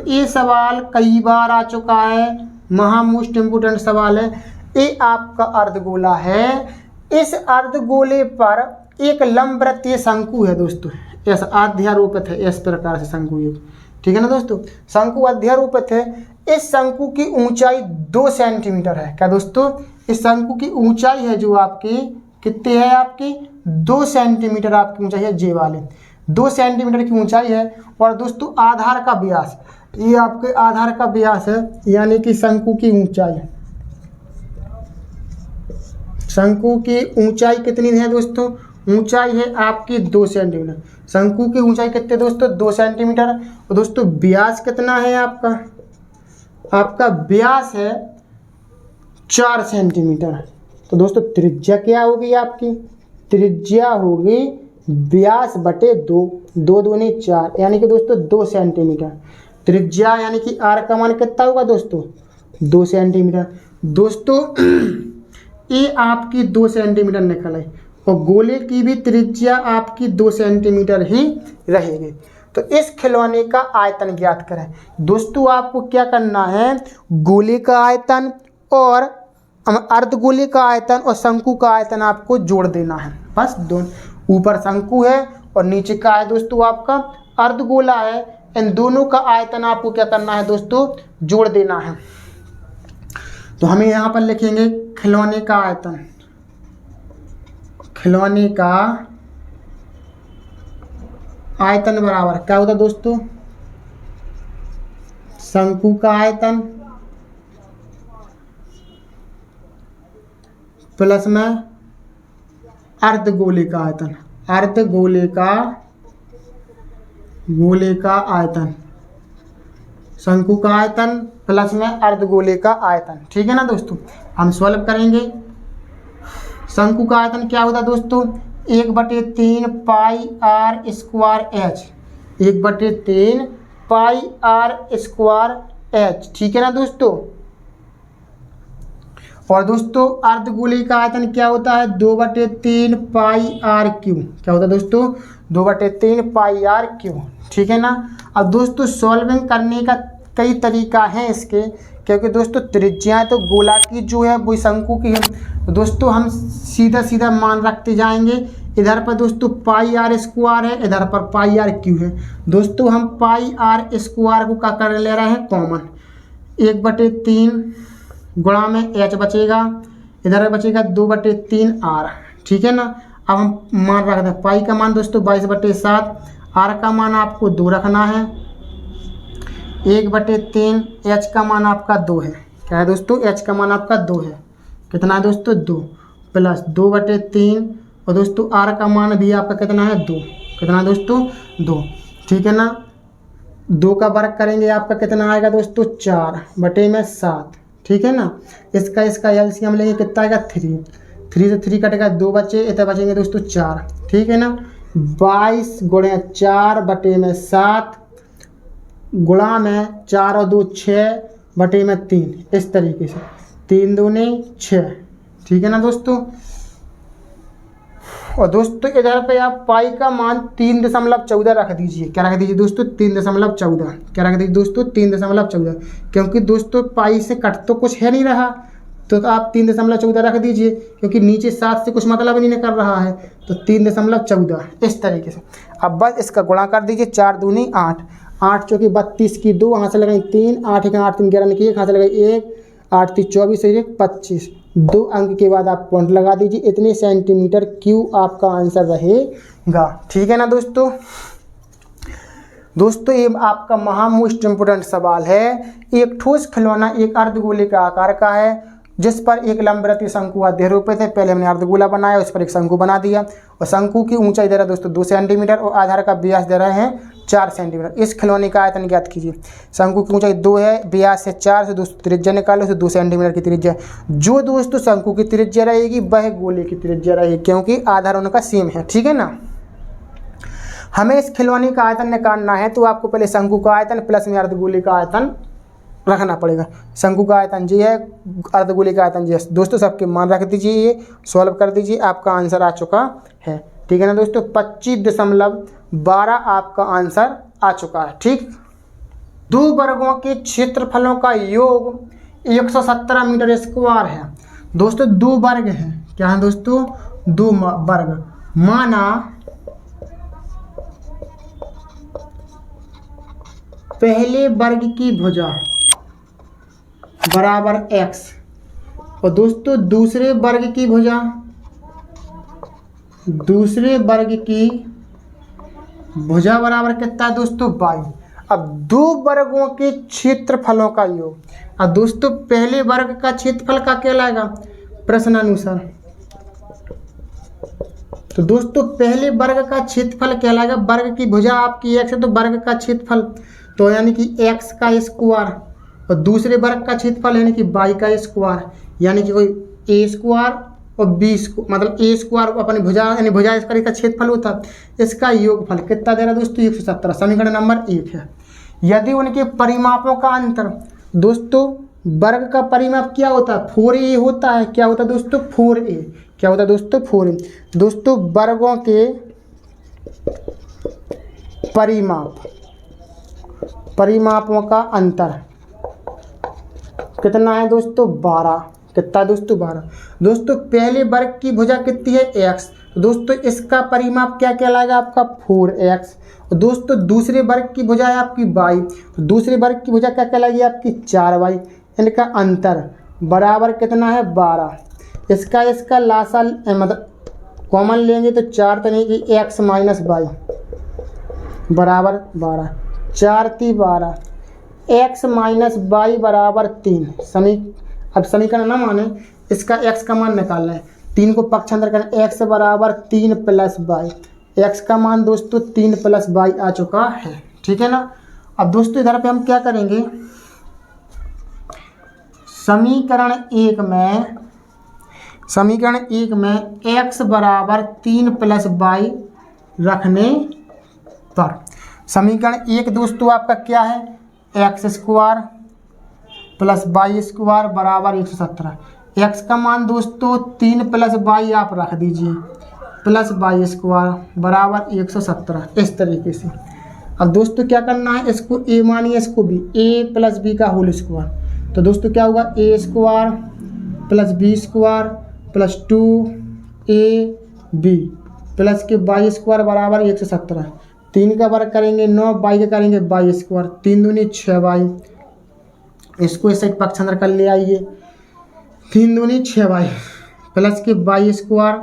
ये सवाल कई बार आ चुका है, महा मोस्ट इम्पोर्टेंट सवाल है। ये आपका अर्धगोला है, इस अर्धगोले पर एक लंबवृत्तीय शंकु है दोस्तों, ऐसा अध्यारोपित है इस प्रकार से शंकु, ठीक है ना दोस्तों। शंकु अध्यारोपित है, इस शंकु की ऊंचाई 2 सेंटीमीटर है। क्या दोस्तों, इस शंकु की ऊंचाई है जो आपकी कितनी है, आपकी 2 सेंटीमीटर आपकी ऊंचाई है, जे वाले 2 सेंटीमीटर की ऊंचाई है। और दोस्तों आधार का व्यास, ये आपके आधार का व्यास है, यानी कि शंकु की ऊंचाई, शंकु की ऊंचाई कितनी है दोस्तों, ऊंचाई है आपकी 2 सेंटीमीटर। शंकु की ऊंचाई कितने दोस्तों, 2 सेंटीमीटर। और दोस्तों व्यास कितना है आपका, आपका व्यास है 4 सेंटीमीटर। तो दोस्तों त्रिज्या क्या होगी आपकी, त्रिज्या होगी व्यास बटे 2, 2 दूनी 4, यानी कि दोस्तों 2 सेंटीमीटर त्रिज्या, यानी कि आर का मान कितना होगा दोस्तों, 2 सेंटीमीटर। दोस्तों ये आपकी 2 सेंटीमीटर निकल आई, और गोले की भी त्रिज्या आपकी 2 सेंटीमीटर ही रहेगी। तो इस खिलौने का आयतन ज्ञात करें। दोस्तों आपको क्या करना है, गोले का आयतन और अर्धगोले का आयतन और शंकु का आयतन आपको जोड़ देना है, बस दोनों। ऊपर शंकु है और नीचे का है दोस्तों आपका अर्धगोला है, इन दोनों का आयतन आपको क्या करना है दोस्तों, जोड़ देना है। तो हमें यहाँ पर लिखेंगे खिलौने का आयतन, खिलौने का आयतन बराबर क्या होता दोस्तों, शंकु का आयतन प्लस में अर्धगोले का आयतन, अर्धगोले का गोले का आयतन, शंकु का आयतन प्लस में अर्धगोले का आयतन। ठीक है ना दोस्तों, हम सॉल्व करेंगे। शंकु का आयतन क्या होता दोस्तों, 1/3 pi r square h, 1/3 pi r square h. ठीक है ना दोस्तों। और दोस्तों अर्धगोले का आयतन क्या होता है, 2/3 पाई आर क्यू। क्या होता है दोस्तों, 2/3 पाई आर क्यू। ठीक है ना। अब दोस्तों सॉल्विंग करने का कई तरीका है इसके, क्योंकि दोस्तों त्रिज्याएं तो गोला की जो है वो शंकु की है। तो दोस्तों हम सीधा सीधा मान रखते जाएंगे। इधर पर दोस्तों पाई आर स्क्वायर है, इधर पर पाई आर क्यू है। दोस्तों हम पाई आर स्क्वायर को क्या कर ले रहे हैं, कॉमन, 1/3 गुणा में एच बचेगा, इधर बचेगा 2/3 आर। ठीक है ना। अब हम मान रख दें, पाई का मान दोस्तों 22/7, आर का मान आपको 2 रखना है, 1/3, एच का मान आपका 2 है। क्या है दोस्तों, एच का मान आपका 2 है। कितना है दोस्तों, 2 प्लस 2/3, और दोस्तों आर का मान भी आपका कितना है, 2। कितना है दोस्तों, 2। ठीक है ना। 2 का वर्ग करेंगे आपका कितना आएगा दोस्तों, 4/7। ठीक है ना। इसका एलसीएम लेंगे कितना आएगा, 3। 3 से 3 कटेगा, 2 बचे, इतना बचेंगे दोस्तों 4। ठीक है ना। 22 गुणे 4/7 गुणा में 4 और 2 6/3, इस तरीके से 3 दूने 6। ठीक है ना दोस्तों। और दोस्तों इधर पे आप पाई का मान 3.14 रख दीजिए। क्या रख दीजिए दोस्तों, 3.14। क्या रख दीजिए दोस्तों, 3.14, क्योंकि दोस्तों पाई से कट तो कुछ है नहीं रहा, तो आप 3.14 रख दीजिए, क्योंकि नीचे 7 से कुछ मतलब नहीं कर रहा है, तो 3.14 इस तरीके से। अब बस इसका गुणा कर दीजिए, 4 दूनी 8, 8 चौकी 32 की 2, यहाँ से लगाई 3, 8 1 8 3 11 की 1, यहाँ से लगाई 1, 8 3 24 1 25, 2 अंक के बाद आप पॉइंट लगा दीजिए। इतने सेंटीमीटर क्यूब आपका आंसर रहेगा। ठीक है ना दोस्तों। दोस्तों ये आपका महा मोस्ट इम्पोर्टेंट सवाल है। एक ठोस खिलौना एक अर्धगोले का आकार का है, जिस पर एक लंबवृत्तीय शंकु अध्यारोपित है। पहले हमने अर्धगोला बनाया, उस पर एक शंकु बना दिया, और शंकु की ऊंचाई दे रहा है दोस्तों 2 सेंटीमीटर, और आधार का व्यास दे रहे हैं 4 सेंटीमीटर। इस खिलौने का आयतन ज्ञात कीजिए। शंकु की ऊंचाई 2 है, व्यास है 4, से दोस्तों त्रिज्या निकालो, तो 2 सेंटीमीटर की त्रिज्या। जो दोस्तों शंकु की त्रिज्या रहेगी वह गोले की त्रिज्या रहेगी, क्योंकि आधार उनका सेम है। ठीक है ना। हमें इस खिलौने का आयतन निकालना है, तो आपको पहले शंकु का आयतन प्लस में अर्धगोले का आयतन रखना पड़ेगा। शंकु का आयतन जी है, अर्धगोले का आयतन जी है। दोस्तों सबके मान रख दीजिए, ये सॉल्व कर दीजिए, आपका आंसर आ चुका है। ठीक है ना दोस्तों। 25.12 आपका आंसर आ चुका है। ठीक। 2 वर्गों के क्षेत्रफलों का योग 117 मीटर स्क्वायर है। दोस्तों 2 वर्ग हैं। क्या है दोस्तों, 2 वर्ग। माना पहले वर्ग की भुजा बराबर x। और दोस्तों दूसरे वर्ग की भुजा बराबर कितना है दोस्तों y। अब दो वर्गों के क्षेत्रफलों का योग। अब दोस्तों पहले वर्ग का क्षेत्रफल का कहलाएगा प्रश्नानुसार। तो दोस्तों पहले वर्ग का क्षेत्रफल कहलाएगा, वर्ग की भुजा आपकी x है तो वर्ग का क्षेत्रफल तो यानी कि x का स्क्वायर, और दूसरे वर्ग का क्षेत्रफल यानी कि y का स्क्वायर, यानी कि कोई a स्क्वायर और b स्क्वायर, मतलब a स्क्वायर अपनी भुजा यानी भुजा इसका क्षेत्रफल होता है, इसका योगफल कितना दे रहा है दोस्तों 117। समीकरण नंबर 1 है। यदि उनके परिमापों का अंतर, दोस्तों वर्ग का परिमाप क्या होता है 4a होता है। क्या होता है दोस्तों 4a, क्या होता है दोस्तों 4a। दोस्तों वर्गों के परिमापों का अंतर कितना है दोस्तों 12। कितना दोस्तों 12। दोस्तों पहले वर्ग की भुजा कितनी है x, तो दोस्तों इसका परिमाप क्या कहलाएगा आपका 4x। और दोस्तों दूसरे वर्ग की भुजा है आपकी y, तो दूसरे वर्ग की भुजा क्या कहलाएगी आपकी 4y। इनका अंतर बराबर कितना है 12। इसका लासा मतलब कॉमन लेंगे तो 4 तो नहीं कि x माइनस y बराबर 12, 4 × 12, x माइनस y बराबर 3। अब समीकरण ना माने, इसका x का मान निकालना है, 3 को पक्षांतर करना, x बराबर 3 + y। x का मान दोस्तों 3 + y आ चुका है, ठीक है ना। अब दोस्तों इधर पे हम क्या करेंगे, समीकरण 1 में x बराबर 3 + y रखने पर समीकरण 1 दोस्तों आपका क्या है x² + y² बराबर 117। x का मान दोस्तों 3 + y आप रख दीजिए प्लस y² बराबर 117 इस तरीके से। अब दोस्तों क्या करना है, इसको a मानिए, इसको b, a + b का होल स्क्वायर। तो दोस्तों क्या होगा a² + b² + 2ab प्लस के y² बराबर 117। 3 का वर्ग करेंगे 9, y का करेंगे y², 3 दूनी 6y। इसको इस साइड पक्षांतर कर ले आइए, 3 दूनी 6y प्लस के y²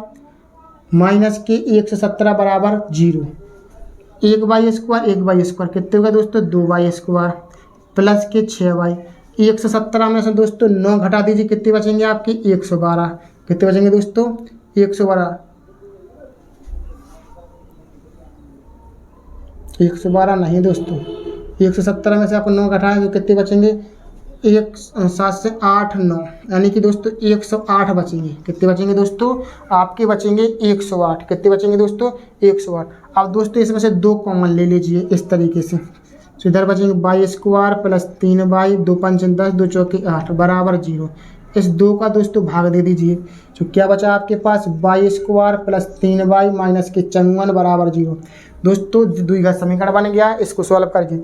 माइनस के 117 बराबर 0। 1y² कितने होगा दोस्तों 2y² प्लस के 6y। 117 में से दोस्तों 9 घटा दीजिए, कितने बचेंगे आपके 112। कितने बचेंगे दोस्तों 112 नहीं दोस्तों, 117 में से आपको 9 घटाएं तो कितने बचेंगे 7 से 8 9, यानी कि दोस्तों 108 बचेंगे। कितने बचेंगे दोस्तों आपके बचेंगे 108। कितने बचेंगे दोस्तों 108। अब दोस्तों इसमें से 2 कॉमन ले लीजिए इस तरीके से, तो इधर बचेंगे y² प्लस 3y, 2 × 5 = 10, 2 × 4 = 8 बराबर 0। इस 2 का दोस्तों भाग दे दीजिए, तो क्या बचा आपके पास y² प्लस 3y माइनस के 54 बराबर 0। दोस्तों द्विघात समीकरण बन गया, इसको सॉल्व करके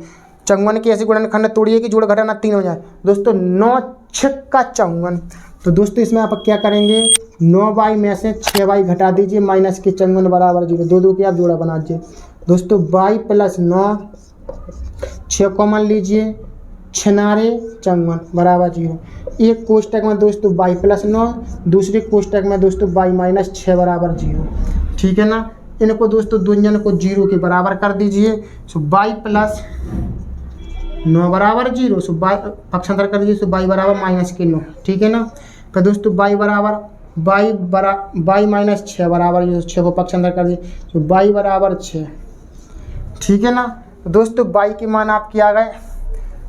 54 की ऐसी गुणनखंड तोड़िए कि जोड़ घटाना 3 हो जाए। दोस्तों 9 × 6 = 54। तो दोस्तों इसमें आप क्या करेंगे 9y में से 6y घटा दीजिए माइनस के 54 बराबर 0। 2 2 के आप जोड़ा बना दीजिए दोस्तों y + 9, 6 कॉमन लीजिए, 6 9 54 बराबर 0। एक कोष्टक में दोस्तों y + 9, दूसरे कोष्टक में दोस्तों y - 6 बराबर 0, ठीक है ना। इनको दोस्तों दोनों को 0 के बराबर कर दीजिए। सो y + 9 बराबर 0, सो y पक्षांतर कर दीजिए, सो y बराबर -9, ठीक है ना। तो दोस्तों y - 6 बराबर 0, 6 को पक्षांतर कर दीजिए, सो y बराबर 6, ठीक है ना। दोस्तों y के मान आपके आ गए।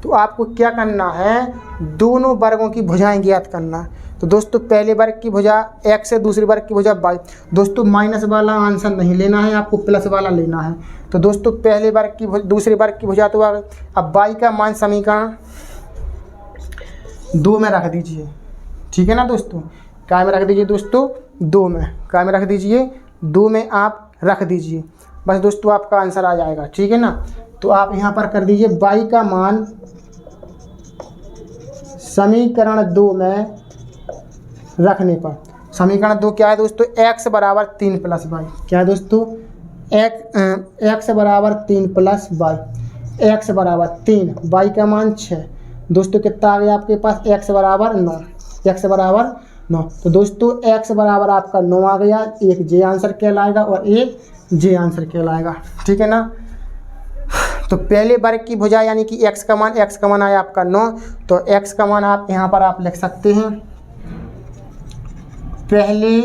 तो आपको क्या करना है, दोनों वर्गों की भुजाएं ज्ञात करना है। तो दोस्तों पहले वर्ग की भुजा x है, दूसरे वर्ग की भुजा y। दोस्तों माइनस वाला आंसर नहीं लेना है, आपको प्लस वाला लेना है। तो दोस्तों पहले वर्ग की दूसरे वर्ग की भुजा तो आ गई। अब y का मान समीकरण 2 में रख दीजिए, ठीक है ना दोस्तों। काय में रख दीजिए दोस्तों 2 में, काय में रख दीजिए 2 में आप रख दीजिए, बस दोस्तों आपका आंसर आ जाएगा, ठीक है ना। तो आप यहाँ पर कर दीजिए y का मान समीकरण 2 में रखने पर। समीकरण 2 क्या है दोस्तों, x बराबर 3 + y। क्या है दोस्तों x बराबर 3 + y, x बराबर 3, y का मान 6, दोस्तों कितना आ गया आपके पास, x बराबर 9, x बराबर 9। तो दोस्तों x बराबर आपका 9 आ गया, एक जे आंसर कहलाएगा और एक जे आंसर कहलाएगा, ठीक है ना। तो पहले वर्ग की भुजा यानी कि x का मान आया आपका 9, तो x का मान आप यहाँ पर आप लिख सकते हैं, पहले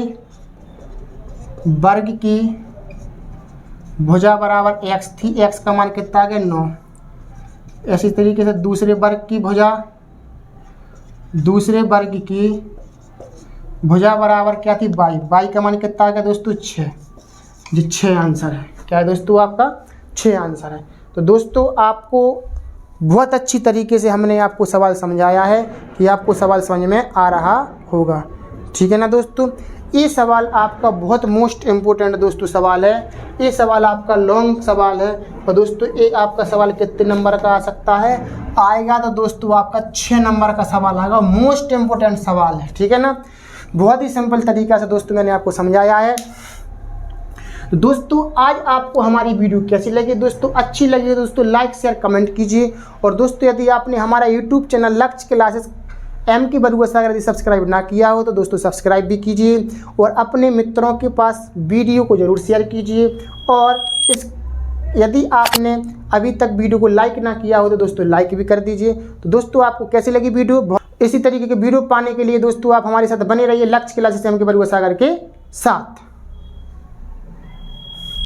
वर्ग की भुजा बराबर x थी, x का मान कितना आ गया 9। ऐसी तरीके से दूसरे वर्ग की भुजा बराबर क्या थी, y का मान कितना आ गया दोस्तों 6, जी 6 आंसर है। क्या है दोस्तों आपका 6 आंसर है। तो दोस्तों आपको बहुत अच्छी तरीके से हमने आपको सवाल समझाया है कि आपको सवाल समझ में आ रहा होगा, ठीक है ना दोस्तों। ये सवाल आपका बहुत मोस्ट इम्पोर्टेंट दोस्तों सवाल है, ये सवाल आपका लॉन्ग सवाल है। और दोस्तों ये आपका सवाल कितने नंबर का आ सकता है, आएगा तो दोस्तों आपका 6 नंबर का सवाल आएगा, मोस्ट इम्पोर्टेंट सवाल है, ठीक है ना। बहुत ही सिंपल तरीका से दोस्तों मैंने आपको समझाया है। तो दोस्तों आज आपको हमारी वीडियो कैसी लगी दोस्तों, अच्छी लगी दोस्तों लाइक शेयर कमेंट कीजिए। और दोस्तों यदि आपने हमारा यूट्यूब चैनल लक्ष्य क्लासेस M.K. बरुआ सागर यदि सब्सक्राइब ना किया हो तो दोस्तों सब्सक्राइब भी कीजिए और अपने मित्रों के पास वीडियो को ज़रूर शेयर कीजिए। और यदि आपने अभी तक वीडियो को लाइक ना किया हो तो दोस्तों लाइक भी कर दीजिए। तो दोस्तों आपको कैसी लगी वीडियो, इसी तरीके के वीडियो पाने के लिए दोस्तों आप हमारे साथ बने रहिए लक्ष्य क्लासेस M.K. बरुआ सागर के साथ।